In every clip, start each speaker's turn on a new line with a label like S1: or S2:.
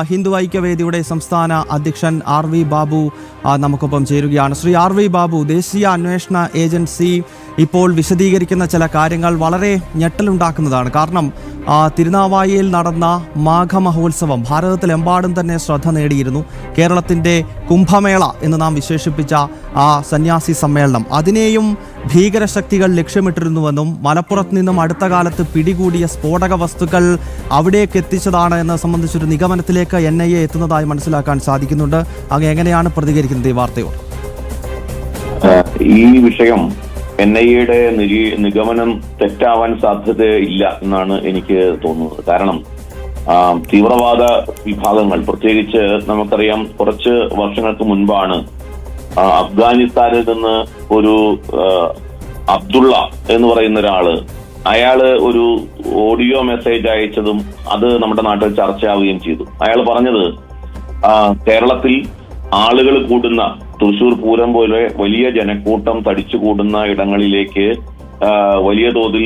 S1: ഹിന്ദു ഐക്യവേദിയുടെ സംസ്ഥാന അധ്യക്ഷൻ RV ബാബു നമുക്കൊപ്പം ചേരുകയാണ്. ശ്രീ RV ബാബു, ദേശീയ അന്വേഷണ ഏജൻസി ഇപ്പോൾ വിശദീകരിക്കുന്ന ചില കാര്യങ്ങൾ വളരെ ഞെട്ടലുണ്ടാക്കുന്നതാണ്. കാരണം തിരുനാവായയിൽ നടന്ന മാഘമഹോത്സവം ഭാരതത്തിലെമ്പാടും തന്നെ ശ്രദ്ധ നേടിയിരുന്നു. കേരളത്തിൻ്റെ കുംഭമേള എന്ന് നാം വിശേഷിപ്പിച്ച ആ സന്യാസി സമ്മേളനം, അതിനെയും ഭീകരശക്തികൾ ലക്ഷ്യമിട്ടിരുന്നുവെന്നും മലപ്പുറത്ത് നിന്നും അടുത്ത കാലത്ത് പിടികൂടിയ സ്ഫോടക വസ്തുക്കൾ അവിടേക്ക് എത്തിച്ചതാണ് എന്ന സംബന്ധിച്ചൊരു നിഗമനത്തിലേക്ക് NIA എത്തുന്നതായി മനസ്സിലാക്കാൻ സാധിക്കുന്നുണ്ട്. അങ്ങ് എങ്ങനെയാണ് പ്രതികരിക്കുന്നത് ഈ വാർത്തയോട്?
S2: ഈ വിഷയം NIAയുടെ നിഗമനം തെറ്റാവാൻ സാധ്യതയില്ല എന്നാണ് എനിക്ക് തോന്നുന്നത്. കാരണം തീവ്രവാദ വിഭാഗങ്ങൾ, പ്രത്യേകിച്ച് നമുക്കറിയാം കുറച്ച് വർഷങ്ങൾക്ക് മുൻപാണ് അഫ്ഗാനിസ്ഥാനിൽ നിന്ന് ഒരു അബ്ദുള്ള എന്ന് പറയുന്ന ഒരാള്, അയാള് ഒരു ഓഡിയോ മെസ്സേജ് അയച്ചതും അത് നമ്മുടെ നാട്ടിൽ ചർച്ചയാവുകയും ചെയ്തു. അയാൾ പറഞ്ഞത് കേരളത്തിൽ ആളുകൾ കൂടുന്ന തൃശൂർ പൂരം പോലെ വലിയ ജനക്കൂട്ടം തടിച്ചു കൂടുന്ന ഇടങ്ങളിലേക്ക് വലിയ തോതിൽ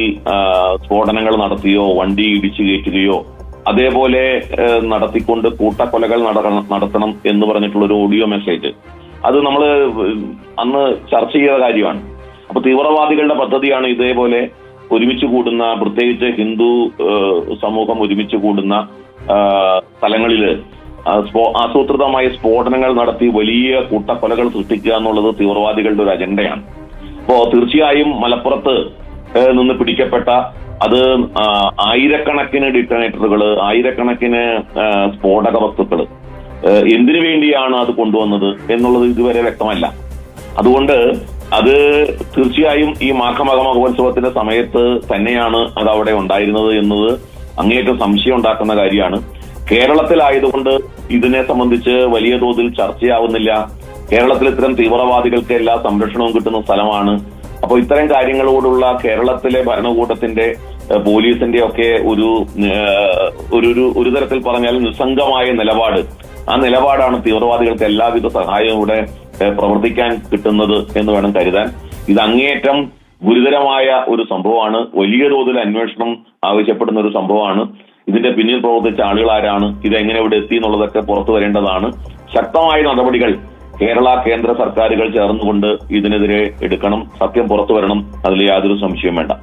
S2: സ്ഫോടനങ്ങൾ നടത്തിയോ വണ്ടി ഇടിച്ചു കയറ്റുകയോ അതേപോലെ നടത്തിക്കൊണ്ട് കൂട്ടക്കൊലകൾ നടത്തണം എന്ന് പറഞ്ഞിട്ടുള്ള ഒരു ഓഡിയോ മെസ്സേജ്, അത് നമ്മൾ അന്ന് ചർച്ച ചെയ്ത കാര്യമാണ്. അപ്പൊ തീവ്രവാദികളുടെ പദ്ധതിയാണ് ഇതേപോലെ ഒരുമിച്ച് കൂടുന്ന, പ്രത്യേകിച്ച് ഹിന്ദു സമൂഹം ഒരുമിച്ച് കൂടുന്ന സ്ഥലങ്ങളില് ആസൂത്രിതമായ സ്ഫോടനങ്ങൾ നടത്തി വലിയ കൂട്ടക്കൊലകൾ സൃഷ്ടിക്കുക എന്നുള്ളത് തീവ്രവാദികളുടെ ഒരു അജണ്ടയാണ്. അപ്പോ തീർച്ചയായും മലപ്പുറത്ത് നിന്ന് പിടിക്കപ്പെട്ട അത് ആയിരക്കണക്കിന് ഡിറ്റണേറ്ററുകള്, ആയിരക്കണക്കിന് സ്ഫോടക വസ്തുക്കള് എന്തിനു വേണ്ടിയാണ് അത് കൊണ്ടുവന്നത് എന്നുള്ളത് ഇതുവരെ വ്യക്തമല്ല. അതുകൊണ്ട് അത് തീർച്ചയായും ഈ മഹോത്സവത്തിന്റെ സമയത്ത് തന്നെയാണ് അത് അവിടെ ഉണ്ടായിരുന്നത് എന്നത് അങ്ങേയറ്റം സംശയം ഉണ്ടാക്കുന്ന കാര്യമാണ്. കേരളത്തിലായതുകൊണ്ട് ഇതിനെ സംബന്ധിച്ച് വലിയ തോതിൽ ചർച്ചയാവുന്നില്ല. കേരളത്തിൽ ഇത്തരം തീവ്രവാദികൾക്ക് എല്ലാ സംരക്ഷണവും കിട്ടുന്ന സ്ഥലമാണ്. അപ്പോൾ ഇത്തരം കാര്യങ്ങളോടുള്ള കേരളത്തിലെ ഭരണകൂടത്തിന്റെ, പോലീസിന്റെ ഒക്കെ ഒരു തരത്തിൽ പറഞ്ഞാൽ നിസ്സംഗമായ നിലപാട്, ആ നിലപാടാണ് തീവ്രവാദികൾക്ക് എല്ലാവിധ സഹായവും ഇവിടെ പ്രവർത്തിക്കാൻ കിട്ടുന്നത് എന്ന് വേണം കരുതാൻ. ഇത് അങ്ങേയറ്റം ഗുരുതരമായ ഒരു സംഭവമാണ്. വലിയ തോതിൽ അന്വേഷണം ആവശ്യപ്പെടുന്ന ഒരു സംഭവമാണ്. ഇതിന്റെ പിന്നിൽ പ്രവർത്തിച്ച ആളുകൾ ആരാണ്, ഇതെങ്ങനെ ഇവിടെ എത്തി എന്നുള്ളതൊക്കെ പുറത്തു വരേണ്ടതാണ്. ശക്തമായ നടപടികൾ കേന്ദ്ര സർക്കാരുകൾ ചേർന്നുകൊണ്ട് ഇതിനെതിരെ എടുക്കണം. സത്യം പുറത്തു വരണം, അതിൽ യാതൊരു സംശയവും വേണ്ട.